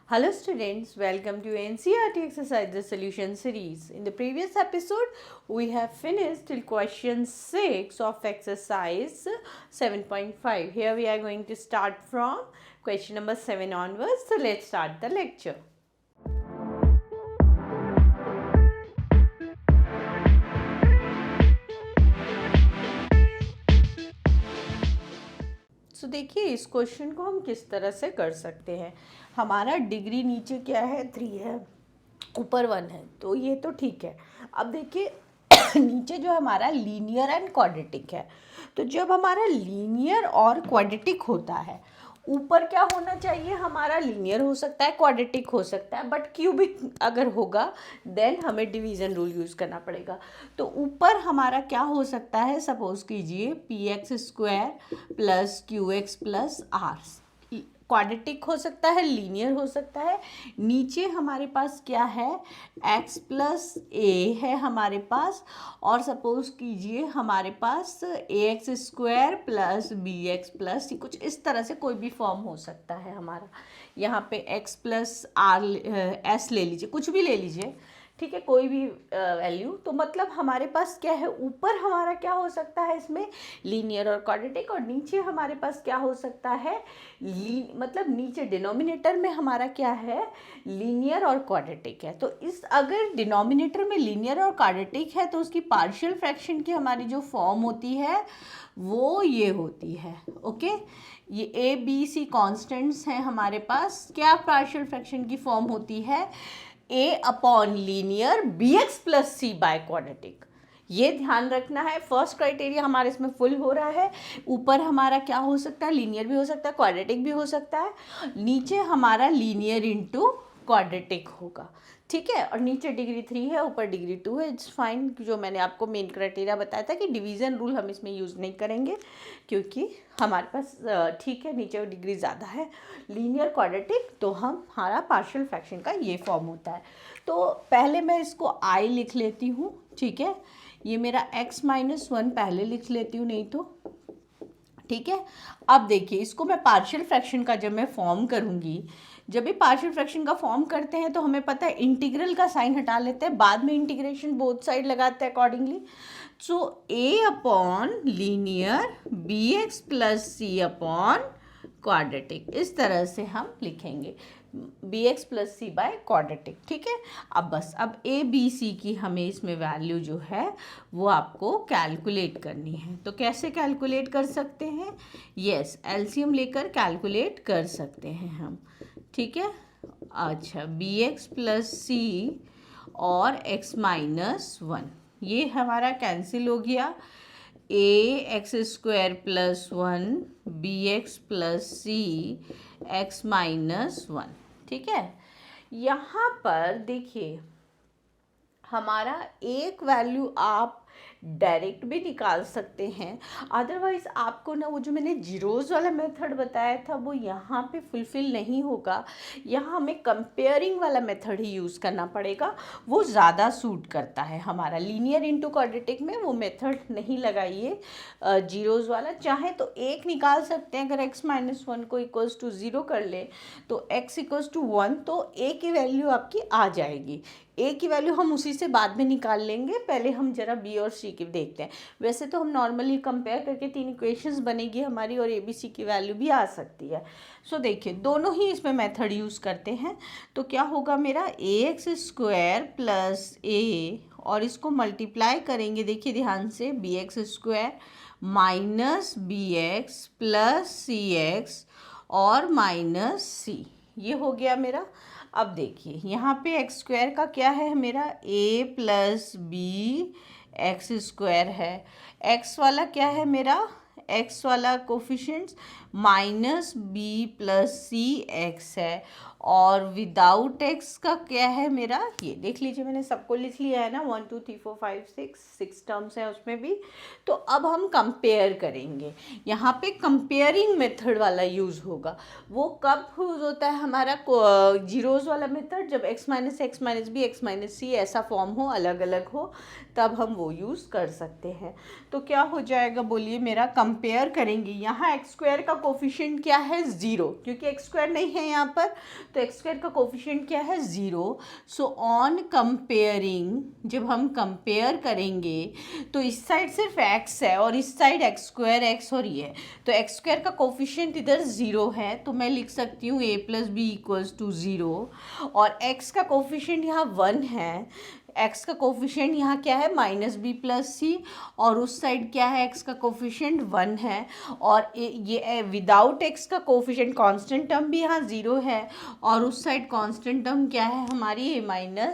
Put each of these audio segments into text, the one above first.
Hello students, welcome to NCERT Exercises Solution Series. In the previous episode, we have finished till question 6 of exercise 7.5. Here we are going to start from question number 7 onwards. So let's start the lecture. तो देखिए इस question को हम किस तरह से कर सकते हैं। हमारा डिग्री नीचे क्या है 3 है, ऊपर 1 है, तो ये तो ठीक है। अब देखिए नीचे जो हमारा लीनियर एंड क्वाड्रेटिक है, तो जब हमारा लीनियर और क्वाड्रेटिक होता है, ऊपर क्या होना चाहिए हमारा, लीनियर हो सकता है, क्वाड्रेटिक हो सकता है, बट क्यूबिक अगर होगा देन हमें डिवीज़न रूल यूज़ करना पड़ेगा। तो ऊपर हमारा क्या हो सकता है, सपोज कीजिए px² plus qx plus R, quadratic हो सकता है, लीनियर हो सकता है। नीचे हमारे पास क्या है, x प्लस ए है हमारे पास, और सपोज कीजिए हमारे पास ax² प्लस bx प्लस सी, कुछ इस तरह से कोई भी फॉर्म हो सकता है हमारा। यहाँ पे x प्लस आर एस ले लीजिए, कुछ भी ले लीजिए, ठीक है, कोई भी वैल्यू। तो मतलब हमारे पास क्या है, ऊपर हमारा क्या हो सकता है इसमें लीनियर और क्वाड्रेटिक, और नीचे हमारे पास क्या हो सकता है, मतलब नीचे डिनोमिनेटर में हमारा क्या है, लीनियर और क्वाड्रेटिक है। तो इस अगर डिनोमिनेटर में लीनियर और क्वाड्रेटिक है तो उसकी पार्शियल फ्रैक्शन की हमारी जो फॉर्म होती है वो ये होती है। ओके, ये ए बी सी कॉन्स्टेंट्स हैं हमारे पास, क्या पार्शियल फ्रैक्शन की फॉर्म होती है, a upon linear b x plus c by quadratic. ये ध्यान रखना है, फर्स्ट क्राइटेरिया हमारे इसमें फुल हो रहा है। ऊपर हमारा क्या हो सकता है, लीनियर भी हो सकता है, क्वाड्रेटिक भी हो सकता है, नीचे हमारा लीनियर इंटू क्वाड्रेटिक होगा, ठीक है। और नीचे डिग्री 3 है, ऊपर डिग्री 2 है, इट्स फाइन। जो मैंने आपको मेन क्राइटेरिया बताया था कि डिवीज़न रूल हम इसमें यूज़ नहीं करेंगे क्योंकि हमारे पास ठीक है नीचे डिग्री ज़्यादा है, लीनियर क्वाड्रेटिक तो हमारा पार्शियल फ्रैक्शन का ये फॉर्म होता है। तो पहले मैं इसको आई लिख लेती हूँ, ठीक है, ये मेरा x-1 पहले लिख लेती हूँ, नहीं तो ठीक है। अब देखिए इसको मैं पार्शियल फ्रैक्शन का जब मैं फॉर्म करूँगी, जब भी पार्शियल फ्रैक्शन का फॉर्म करते हैं तो हमें पता है इंटीग्रल का साइन हटा लेते हैं, बाद में इंटीग्रेशन बोथ साइड लगाते हैं accordingly. So a upon linear b x plus c upon quadratic, इस तरह से हम लिखेंगे b x plus c by quadratic, ठीक है। अब बस अब ए बी सी की हमें इसमें वैल्यू जो है वो आपको कैलकुलेट करनी है। तो कैसे कैलकुलेट कर सकते हैं, यस एलसीएम लेकर कैलकुलेट कर सकते हैं हम, ठीक है। अच्छा बी एक्स प्लस सी और x-1 ये हमारा कैंसिल हो गया, ax² प्लस 1 bx प्लस सी x-1, ठीक है। यहाँ पर देखिए हमारा एक वैल्यू आप डायरेक्ट भी निकाल सकते हैं, अदरवाइज आपको ना वो जो मैंने जीरोज़ वाला मेथड बताया था वो यहाँ पे फुलफ़िल नहीं होगा। यहाँ हमें कंपेयरिंग वाला मेथड ही यूज़ करना पड़ेगा, वो ज़्यादा सूट करता है हमारा। लीनियर इंटू क्वाड्रेटिक में वो मेथड नहीं लगाइए जीरोज़ वाला। चाहे तो एक निकाल सकते हैं, अगर x-1 को इक्वल्स टू 0 कर ले तो x इक्वल्स टू 1, तो a की वैल्यू आपकी आ जाएगी। ए की वैल्यू हम उसी से बाद में निकाल लेंगे, पहले हम जरा बी और सी की देखते हैं। वैसे तो हम नॉर्मली कंपेयर करके 3 इक्वेशंस बनेगी हमारी और ए बी सी की वैल्यू भी आ सकती है। सो देखिए दोनों ही इसमें मेथड यूज़ करते हैं। तो क्या होगा मेरा ax² प्लस ए, और इसको मल्टीप्लाई करेंगे, देखिए ध्यान से, bx² minus b x plus c x और माइनस सी, ये हो गया मेरा। अब देखिए यहाँ पे x² का क्या है मेरा, a प्लस बी x² है, x वाला क्या है मेरा, x वाला coefficients minus B plus c x है, और विदाउट x का क्या है मेरा, ये देख लीजिए मैंने सबको लिख लिया है ना, 1 2 3 4 5 6 टर्म्स हैं उसमें भी। तो अब हम कंपेयर करेंगे, यहाँ पे कंपेयरिंग मेथड वाला यूज़ होगा। वो कब यूज़ होता है हमारा जीरोज़ वाला मेथड, जब x-b x-c ऐसा फॉर्म हो, अलग अलग हो, तब हम वो यूज़ कर सकते हैं। तो क्या हो जाएगा बोलिए, मेरा कंपेयर करेंगे, यहाँ x² का कोफिशिएंट क्या है 0, क्योंकि एक्स स्क्वायर नहीं है यहाँ पर, तो एक्स स्क्वायर का कोफिशिएंट क्या है 0। सो ऑन कंपेयरिंग, जब हम कंपेयर करेंगे तो इस साइड सिर्फ x है और इस साइड एक्स स्क्वायर एक्स और ये है, तो एक्स स्क्वायर का कोफिशिएंट इधर 0 है, तो मैं लिख सकती हूँ a + b = 0, और x का कोफिशिएंट यहाँ 1 है, x का कोफिशिएंट यहाँ क्या है -b + c, और उस साइड क्या है x का कोफिशिएंट 1 है, और ये विदाउट x का कोफिशिएंट कांस्टेंट टर्म भी यहाँ 0 है, और उस साइड कांस्टेंट टर्म क्या है हमारी a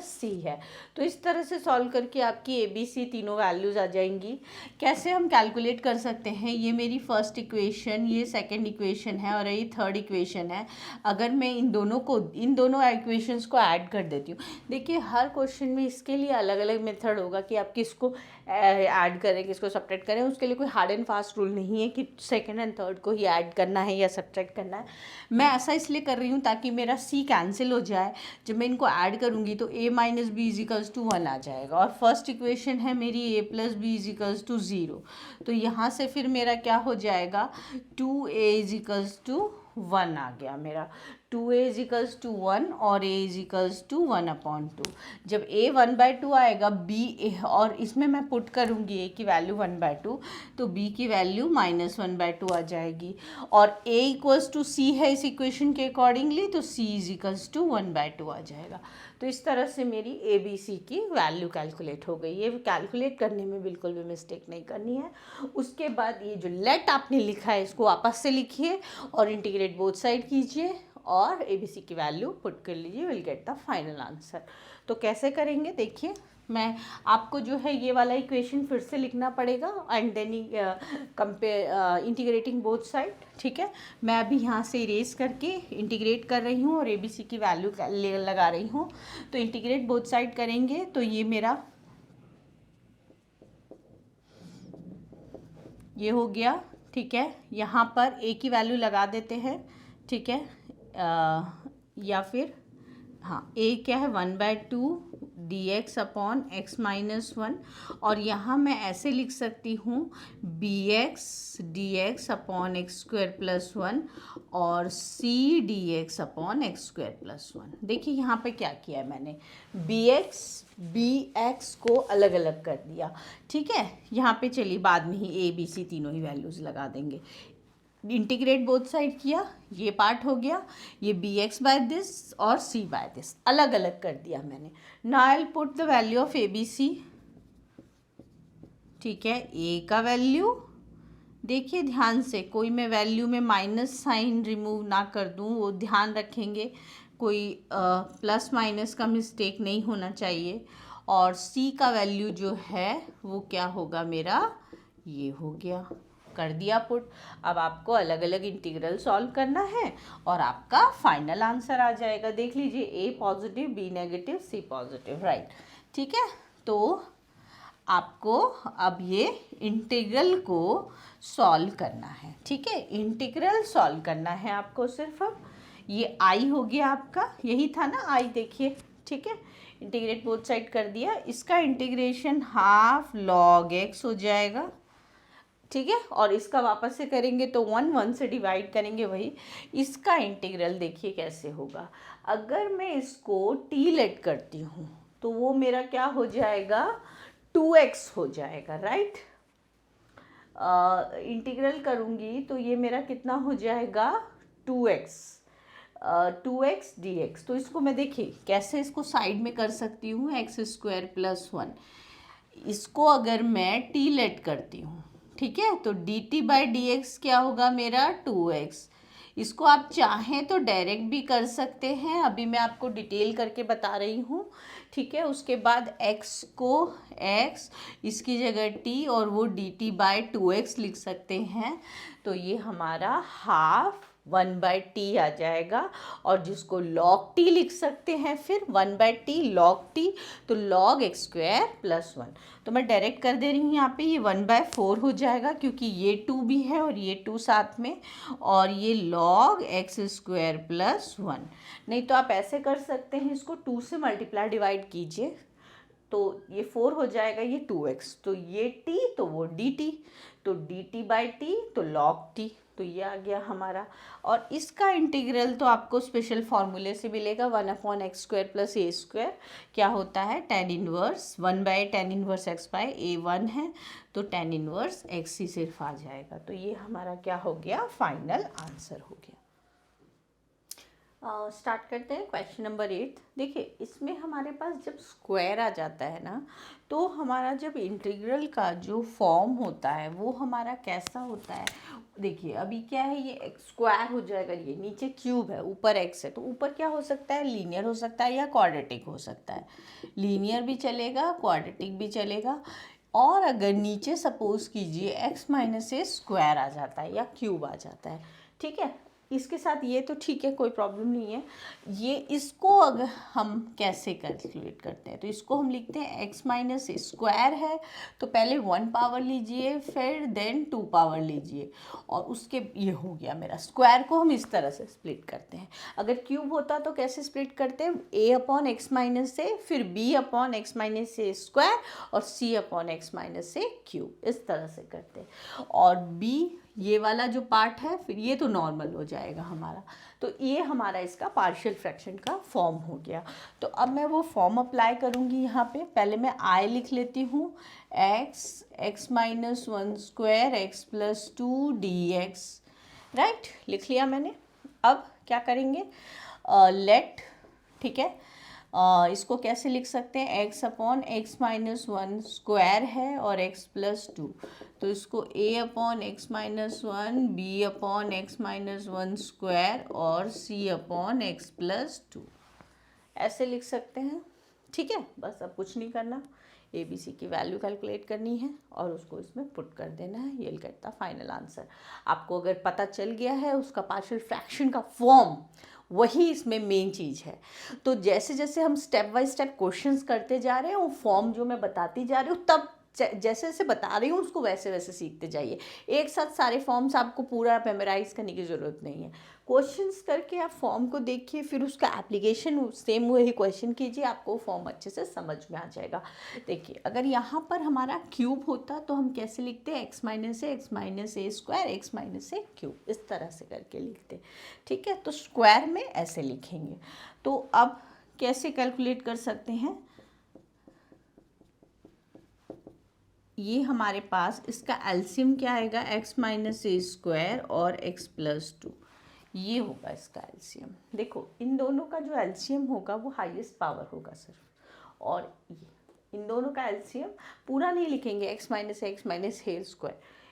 - c है। तो इस तरह से सॉल्व करके आपकी ए बी सी तीनों वैल्यूज़ आ जाएंगी। कैसे हम कैलकुलेट कर सकते हैं, ये मेरी फर्स्ट इक्वेशन, ये सेकंड इक्वेशन है और ये थर्ड इक्वेशन है। अगर मैं इन दोनों इक्वेशंस को ऐड कर देती हूँ, देखिए हर क्वेश्चन में इसके लिए अलग अलग मेथड होगा कि आप किसको ऐड करें किसको सब्ट्रैक्ट करें, उसके लिए कोई हार्ड एंड फास्ट रूल नहीं है कि सेकंड एंड थर्ड को ही ऐड करना है या सब्ट्रैक्ट करना है। मैं ऐसा इसलिए कर रही हूँ ताकि मेरा सी कैंसिल हो जाए, जब मैं इनको ऐड करूँगी तो a - b = 1 आ जाएगा, और फर्स्ट इक्वेशन है मेरी a + b = 0, तो यहाँ से फिर मेरा क्या हो जाएगा 2a = 1 आ गया मेरा, 2a = 1 और a = 1/2। जब a 1/2 आएगा, b और इसमें मैं पुट करूँगी a की वैल्यू 1/2, तो b की वैल्यू -1/2 आ जाएगी, और a = c है इस इक्वेशन के अकॉर्डिंगली, तो c = 1/2 आ जाएगा। तो इस तरह से मेरी ए बी सी की वैल्यू कैलकुलेट हो गई। ये कैलकुलेट करने में बिल्कुल भी मिस्टेक नहीं करनी है। उसके बाद ये जो लेट आपने लिखा है इसको वापस से लिखिए और इंटीग्रेट बोथ साइड कीजिए और ए बी सी की वैल्यू पुट कर लीजिए, will get the final answer. तो कैसे करेंगे देखिए, मैं आपको जो है ये वाला इक्वेशन फिर से लिखना पड़ेगा and then compare integrating both side, ठीक है। मैं अभी यहाँ से इरेज करके इंटीग्रेट कर रही हूँ और ए बी सी की वैल्यू लगा रही हूँ। तो इंटीग्रेट बोथ साइड करेंगे तो ये मेरा ये हो गया, ठीक है। यहाँ पर a की वैल्यू लगा देते हैं, ठीक है, या फिर हाँ a क्या है 1/2 dx अपॉन x - 1, और यहाँ मैं ऐसे लिख सकती हूँ bx dx अपॉन x² + 1 और c dx अपॉन x² + 1। देखिए यहाँ पे क्या किया है मैंने, bx को अलग अलग कर दिया, ठीक है। यहाँ पे चलिए बाद में ही a b c तीनों ही वैल्यूज़ लगा देंगे। इंटीग्रेट बोथ साइड किया, ये पार्ट हो गया, ये bx/this और c/this अलग अलग कर दिया मैंने। Now I will put the value of A B C, ठीक है। a का वैल्यू देखिए ध्यान से, कोई मैं वैल्यू में माइनस साइन रिमूव ना कर दूँ, वो ध्यान रखेंगे, कोई प्लस माइनस का मिस्टेक नहीं होना चाहिए। और c का वैल्यू जो है वो क्या होगा मेरा, ये हो गया, कर दिया पुट। अब आपको अलग अलग इंटीग्रल सॉल्व करना है और आपका फाइनल आंसर आ जाएगा। देख लीजिए a positive, b negative, c positive, right, ठीक है। तो आपको अब ये इंटीग्रल को सॉल्व करना है, ठीक है। इंटीग्रल सॉल्व करना है आपको सिर्फ। अब ये i हो गया आपका, यही था ना i, देखिए, ठीक है। इंटीग्रेट बोथ साइड कर दिया, इसका इंटीग्रेशन हाफ log x हो जाएगा, ठीक है। और इसका वापस से करेंगे तो 1 से डिवाइड करेंगे, वही इसका इंटीग्रल देखिए कैसे होगा। अगर मैं इसको t लेट करती हूँ तो वो मेरा क्या हो जाएगा 2x हो जाएगा, राइट। इंटीग्रल करूँगी तो ये मेरा कितना हो जाएगा 2x dx। तो इसको मैं देखिए कैसे इसको साइड में कर सकती हूँ, x² + 1। इसको अगर मैं t लेट करती हूँ, ठीक है, तो dt/dx क्या होगा मेरा 2x। इसको आप चाहें तो डायरेक्ट भी कर सकते हैं, अभी मैं आपको डिटेल करके बता रही हूँ, ठीक है। उसके बाद x को x, इसकी जगह t और वो dt/2x लिख सकते हैं, तो ये हमारा हाफ 1/t आ जाएगा। और जिसको log t लिख सकते हैं फिर 1/t log t, तो log x² + 1। तो मैं डायरेक्ट कर दे रही हूँ यहाँ पे, ये 1/4 हो जाएगा क्योंकि ये 2 भी है और ये 2 साथ में, और ये log x² + 1। नहीं तो आप ऐसे कर सकते हैं, इसको 2 से मल्टीप्लाई डिवाइड कीजिए तो ये 4 हो जाएगा, ये 2x, तो ये t तो वो dt, तो dt/t तो log t, तो ये आ गया हमारा। और इसका इंटीग्रल तो आपको स्पेशल फॉर्मूले से मिलेगा, 1/x² + a²। क्या होता है, tan inverse 1/tan inverse x by a 1 है, तो tan इनवर्स x ही सिर्फ आ जाएगा। तो ये हमारा क्या हो गया, फाइनल आंसर हो गया। स्टार्ट करते हैं क्वेश्चन नंबर 8। देखिए इसमें हमारे पास जब स्क्वायर आ जाता है ना, तो हमारा जब इंटीग्रल का जो फॉर्म होता है वो हमारा कैसा होता है। देखिए अभी क्या है, ये एक्स स्क्वायर हो जाएगा, ये नीचे क्यूब है, ऊपर एक्स है, तो ऊपर क्या हो सकता है, लीनियर हो सकता है या क्वाड्रेटिक हो सकता है। लीनियर भी चलेगा, क्वाड्रेटिक भी चलेगा। और अगर नीचे सपोज कीजिए x - a² आ जाता है या क्यूब आ जाता है, ठीक है, इसके साथ ये तो ठीक है, कोई प्रॉब्लम नहीं है। ये इसको अगर हम कैसे कैलकुलेट करते हैं, तो इसको हम लिखते हैं x - a² है, तो पहले 1 पावर लीजिए, फिर देन 2 पावर लीजिए, और उसके ये हो गया मेरा। स्क्वायर को हम इस तरह से स्प्लिट करते हैं। अगर क्यूब होता तो कैसे स्प्लिट करते हैं, a/x - a, फिर b/x - a² और c/x - a क्यूब, इस तरह से करते हैं। और b ये वाला जो पार्ट है, फिर ये तो नॉर्मल हो जाएगा हमारा। तो ये हमारा इसका पार्शियल फ्रैक्शन का फॉर्म हो गया। तो अब मैं वो फॉर्म अप्लाई करूँगी यहाँ पे। पहले मैं आई लिख लेती हूँ, x - 1² x + 2 dx, राइट, लिख लिया मैंने। अब क्या करेंगे, लेट, ठीक है, इसको कैसे लिख सकते हैं, x/x - 1² है और x + 2, तो इसको a/x - 1, b/x - 1² और c/x + 2 ऐसे लिख सकते हैं। ठीक है, बस अब कुछ नहीं करना, ए बी सी की वैल्यू कैलकुलेट करनी है और उसको इसमें पुट कर देना है। ये गेट द फाइनल आंसर। आपको अगर पता चल गया है उसका पार्शियल फ्रैक्शन का फॉर्म, वही इसमें मेन चीज़ है। तो जैसे जैसे हम स्टेप बाय स्टेप क्वेश्चंस करते जा रहे हैं, वो फॉर्म जो मैं बताती जा रही हूँ, तब जैसे जैसे बता रही हूँ उसको वैसे वैसे सीखते जाइए। एक साथ सारे फॉर्म्स आपको पूरा मेमोराइज करने की ज़रूरत नहीं है। क्वेश्चंस करके आप फॉर्म को देखिए, फिर उसका एप्लीकेशन सेम वही क्वेश्चन कीजिए, आपको फॉर्म अच्छे से समझ में आ जाएगा। देखिए अगर यहाँ पर हमारा क्यूब होता तो हम कैसे लिखते हैं, x - a, x - a², x - a cube, इस तरह से करके लिखते। ठीक है, तो स्क्वायर में ऐसे लिखेंगे। तो अब कैसे कैलकुलेट कर सकते हैं, ये हमारे पास इसका एलसीएम क्या आएगा, x - a² और x + 2, ये होगा इसका एलसीएम। देखो इन दोनों का जो एलसीएम होगा वो हाईएस्ट पावर होगा सिर्फ, और ये इन दोनों का एलसीएम पूरा नहीं लिखेंगे, x - a²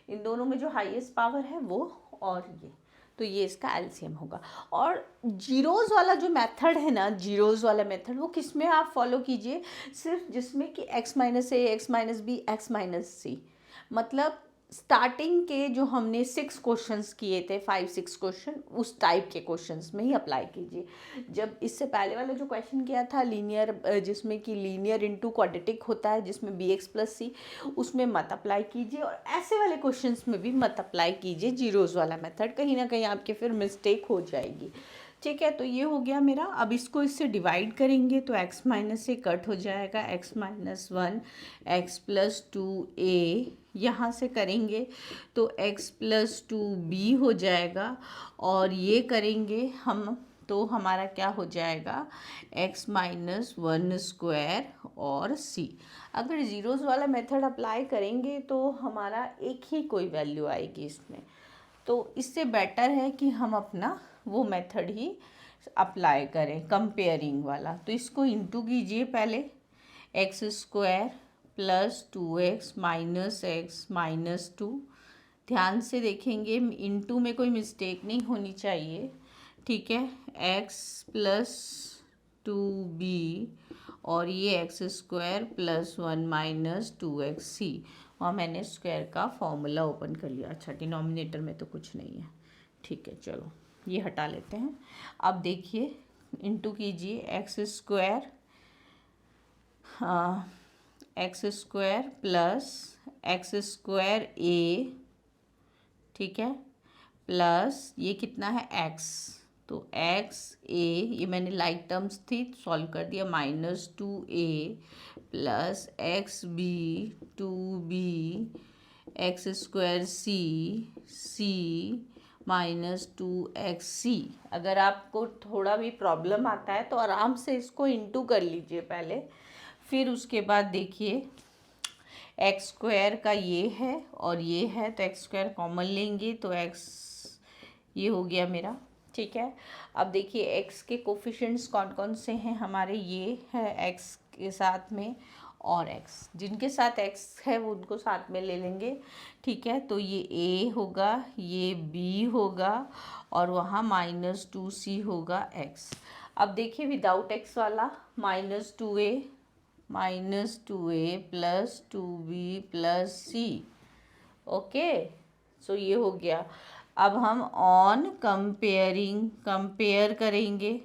इन दोनों में जो हाईएस्ट पावर है वो, और ये, तो ये इसका एलसीएम होगा। और जीरोज़ वाला जो मेथड है ना, जीरोज़ वाला मेथड, वो किस में आप फॉलो कीजिए, सिर्फ जिसमें कि x - a, x - b, x - c, मतलब स्टार्टिंग के जो हमने 6 क्वेश्चंस किए थे, 5-6 क्वेश्चन, उस टाइप के क्वेश्चंस में ही अप्लाई कीजिए। जब इससे पहले वाला जो क्वेश्चन किया था लीनियर, जिसमें कि लीनियर इनटू क्वाड्रेटिक होता है, जिसमें bx + c, उसमें मत अप्लाई कीजिए, और ऐसे वाले क्वेश्चंस में भी मत अप्लाई कीजिए जीरोज़ वाला मेथड, कहीं ना कहीं आपके फिर मिस्टेक हो जाएगी। ठीक है, तो ये हो गया मेरा। अब इसको इससे डिवाइड करेंगे तो x - a कट हो जाएगा, x - 1 x + 2a, यहाँ से करेंगे तो x + 2b हो जाएगा, और ये करेंगे हम तो हमारा क्या हो जाएगा, x - 1² और c। अगर ज़ीरोज़ वाला मेथड अप्लाई करेंगे तो हमारा एक ही कोई वैल्यू आएगी इसमें, तो इससे बेटर है कि हम अपना वो मेथड ही अप्लाई करें, कंपेयरिंग वाला। तो इसको इंटू कीजिए पहले, x² + 2x - x - 2, ध्यान से देखेंगे इंटू में कोई मिस्टेक नहीं होनी चाहिए, ठीक है, x + 2b और ये x² + 1 - 2xc, और मैंने स्क्वायर का फॉर्मूला ओपन कर लिया। अच्छा, डिनोमिनेटर में तो कुछ नहीं है, ठीक है, चलो ये हटा लेते हैं। अब देखिए इंटू कीजिए, x² + x² ठीक है, प्लस ये कितना है x, तो x a, ये मैंने लाइक टर्म्स थी सॉल्व कर दिया, -2a + xb 2b x² c -2xc। अगर आपको थोड़ा भी प्रॉब्लम आता है तो आराम से इसको इंटू कर लीजिए पहले, फिर उसके बाद देखिए एक्स स्क्वायर का ये है और ये है, तो एक्स स्क्वायर कॉमन लेंगे तो एक्स ये हो गया मेरा, ठीक है। अब देखिए एक्स के कोफिशिएंट्स कौन कौन से हैं हमारे, ये है एक्स के साथ में, और एक्स जिनके साथ एक्स है वो उनको साथ में ले लेंगे, ठीक है। तो ये ए होगा, ये बी होगा, और वहाँ -2c होगा एक्स। अब देखिए विदाउट एक्स वाला -2a प्लस 2b प्लस सी, ओके। सो ये हो गया। अब हम ऑन कंपेयर करेंगे।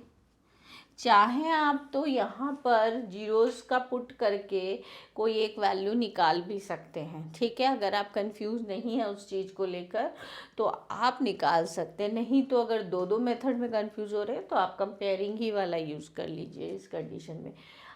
चाहे आप तो यहाँ पर जीरोस का पुट करके कोई एक वैल्यू निकाल भी सकते हैं, ठीक है। अगर आप कंफ्यूज नहीं है उस चीज़ को लेकर तो आप निकाल सकते हैं, नहीं तो अगर दो मेथड में कंफ्यूज हो रहे हैं तो आप कंपेयरिंग ही वाला यूज़ कर लीजिए इस कंडीशन में।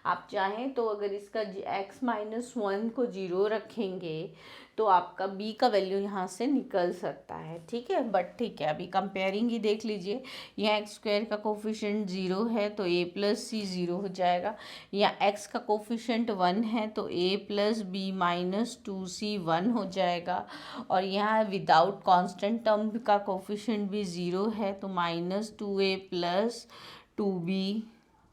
आप चाहें तो अगर इसका x-1 को 0 रखेंगे तो आपका b का वैल्यू यहाँ से निकल सकता है, ठीक है। बट ठीक है, अभी कंपेयरिंग ही देख लीजिए। यहाँ एक्स स्क्वायर का कोफिशिएंट 0 है तो a प्लस सी 0 हो जाएगा। या x का कोफिशिएंट 1 है तो a प्लस बी -2c 1 हो जाएगा। और यहाँ विदाउट कांस्टेंट टर्म का कोफिशिएंट भी 0 है तो -2a प्लस 2b,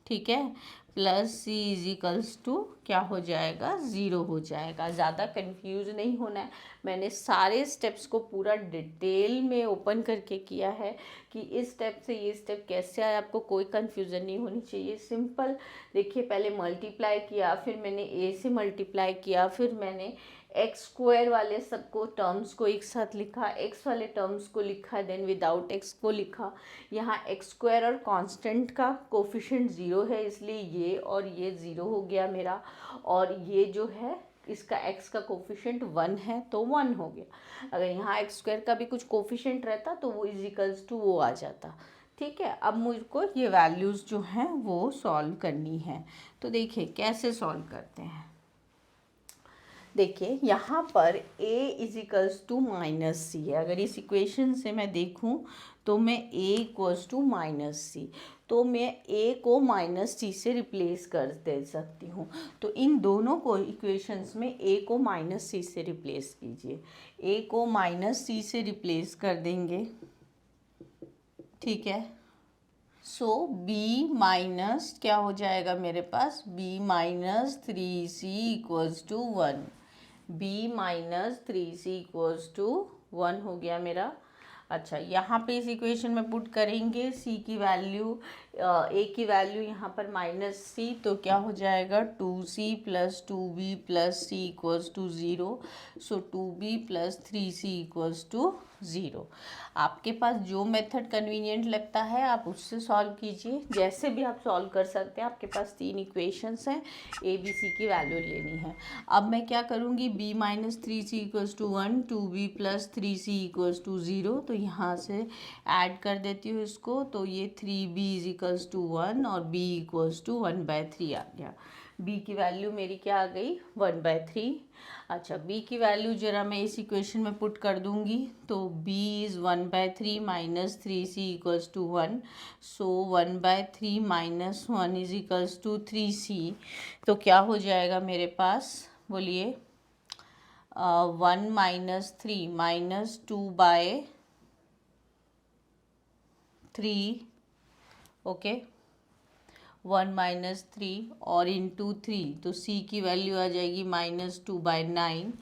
ठीक है, प्लस सी इजिकल्स टू क्या हो जाएगा, 0 हो जाएगा। ज़्यादा कंफ्यूज नहीं होना है। मैंने सारे स्टेप्स को पूरा डिटेल में ओपन करके किया है कि इस स्टेप से ये स्टेप कैसे आए, आपको कोई कंफ्यूजन नहीं होनी चाहिए। सिंपल देखिए, पहले मल्टीप्लाई किया, फिर मैंने ए से मल्टीप्लाई किया, फिर मैंने एक्स स्क्वायर वाले सबको टर्म्स को एक साथ लिखा, एक्स वाले टर्म्स को लिखा, देन विदाउट एक्स को लिखा। यहाँ एक्स स्क्वायर और कांस्टेंट का कोफिशिएंट 0 है इसलिए ये और ये 0 हो गया मेरा, और ये जो है इसका x का कोफिशिएंट 1 है तो 1 हो गया। अगर यहाँ एक्स स्क्वायर का भी कुछ कोफिशिएंट रहता तो वो इजिकल्स टू वो आ जाता, ठीक है। अब मुझको ये वैल्यूज़ जो हैं वो सॉल्व करनी है। तो देखिए कैसे सॉल्व करते हैं। देखिए यहाँ पर a इजिकल्स टू -c है। अगर इस इक्वेशन से मैं देखूँ तो मैं a इक्वल्स टू -c, तो मैं a को -c से रिप्लेस कर दे सकती हूँ। तो इन दोनों को इक्वेशंस में a को -c से रिप्लेस कीजिए। a को -c से रिप्लेस कर देंगे, ठीक है। सो b माइनस क्या हो जाएगा मेरे पास, b -3c equals to 1, b -3c equals to 1 हो गया मेरा। अच्छा, यहाँ पे इस इक्वेशन में पुट करेंगे c की वैल्यू, a की वैल्यू यहाँ पर -c, तो क्या हो जाएगा 2c plus 2b plus c equals to 0। So 2b plus 3c equals to 0। आपके पास जो मेथड कन्वीनियंट लगता है आप उससे सॉल्व कीजिए, जैसे भी आप सॉल्व कर सकते हैं। आपके पास 3 इक्वेशंस हैं, a b c की वैल्यू लेनी है। अब मैं क्या करूँगी, b -3c equals to 1, 2b plus 3c equals to 0, तो यहाँ से ऐड कर देती हूँ इसको, तो ये 3b इज इक्वल्स टू 1 और b इक्वल्स टू 1/3 आ गया। b की वैल्यू मेरी क्या आ गई, 1/3। अच्छा, b की वैल्यू जरा मैं इस इक्वेशन में पुट कर दूंगी, तो b is 1/3 minus 3c equals to 1, so 1/3 minus 1 is equals to 3c। तो क्या हो जाएगा मेरे पास, बोलिए, 1 - 3 -2/3, ओके, 1 - 3 और इंटू 3, तो c की वैल्यू आ जाएगी -2/9,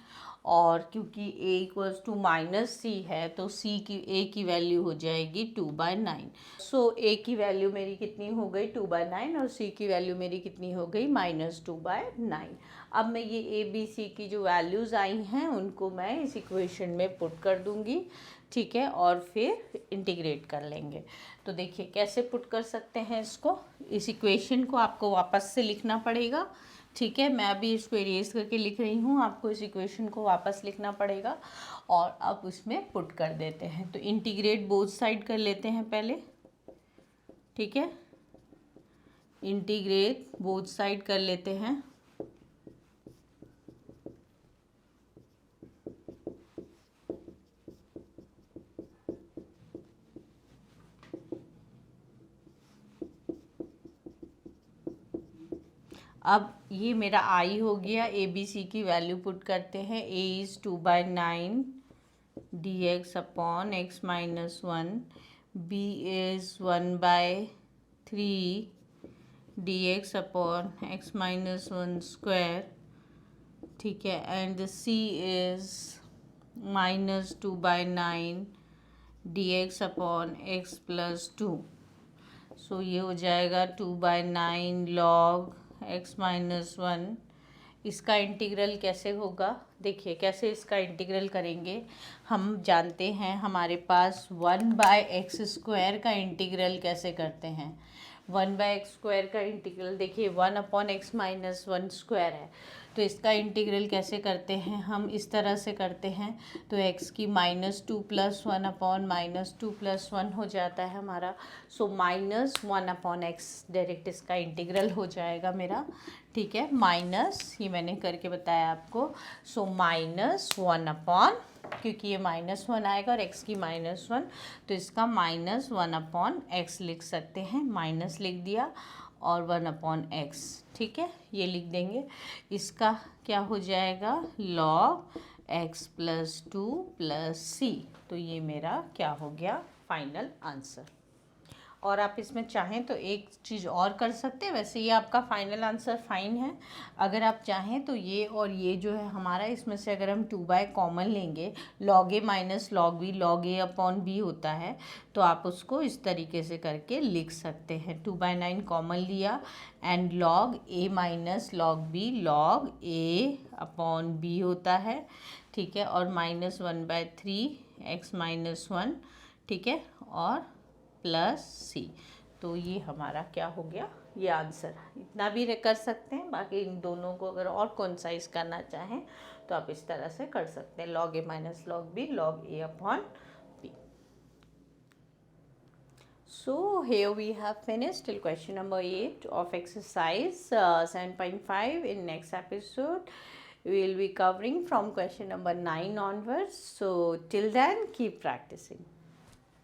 और क्योंकि a इक्वल्स टू -c है तो a की वैल्यू हो जाएगी 2/9। सो a की वैल्यू मेरी कितनी हो गई, 2/9, और c की वैल्यू मेरी कितनी हो गई, -2/9। अब मैं ये a b c की जो वैल्यूज़ आई हैं उनको मैं इस इक्वेशन में पुट कर दूंगी, ठीक है, और फिर इंटीग्रेट कर लेंगे। तो देखिए कैसे पुट कर सकते हैं इसको। इस इक्वेशन को आपको वापस से लिखना पड़ेगा, ठीक है। मैं अभी इसको इरेज करके लिख रही हूँ, आपको इस इक्वेशन को वापस लिखना पड़ेगा और अब उसमें पुट कर देते हैं। तो इंटीग्रेट बोथ साइड कर लेते हैं पहले, ठीक है, इंटीग्रेट बोथ साइड कर लेते हैं। अब ये मेरा आई हो गया, ए बी सी की वैल्यू पुट करते हैं। A is 2/9 dx upon x minus 1, b is 1/3 dx upon x minus 1 square, ठीक है, and c is -2/9 dx upon x plus 2। सो ये हो जाएगा 2/9 log x माइनस 1। इसका इंटीग्रल कैसे होगा, देखिए कैसे इसका इंटीग्रल करेंगे। हम जानते हैं हमारे पास 1/x² का इंटीग्रल कैसे करते हैं। 1/x² का इंटीग्रल देखिए 1/x माइनस 1 स्क्वायर है, तो इसका इंटीग्रल कैसे करते हैं हम, इस तरह से करते हैं। तो x की -2 + 1 अपॉन -2 + 1 हो जाता है हमारा। सो -1/x डायरेक्ट इसका इंटीग्रल हो जाएगा मेरा, ठीक है। माइनस ये मैंने करके बताया आपको। सो -1 क्योंकि ये -1 आएगा और x की -1, तो इसका -1/x लिख सकते हैं। माइनस लिख दिया और 1/x, ठीक है, ये लिख देंगे। इसका क्या हो जाएगा, log x plus 2 plus c। तो ये मेरा क्या हो गया, फाइनल आंसर। और आप इसमें चाहें तो एक चीज़ और कर सकते हैं। वैसे ये आपका फाइनल आंसर फाइन है। अगर आप चाहें तो ये और ये जो है हमारा, इसमें से अगर हम 2/, कॉमन लेंगे, log a minus log b, log a upon b होता है, तो आप उसको इस तरीके से करके लिख सकते हैं। 2/9 कॉमन लिया and log a minus log b, log a upon b होता है, ठीक है, और -1/3 x माइनस 1, ठीक है, और प्लस सी। तो ये हमारा क्या हो गया, ये आंसर। इतना भी कर सकते हैं। बाकी इन दोनों को अगर और कॉन्साइज करना चाहें तो आप इस तरह से कर सकते हैं, log a minus log b, log a upon b। So here we have finished till question number 8 of exercise 7.5. In next episode we will be covering from question number 9 onwards. So till then, keep practicing.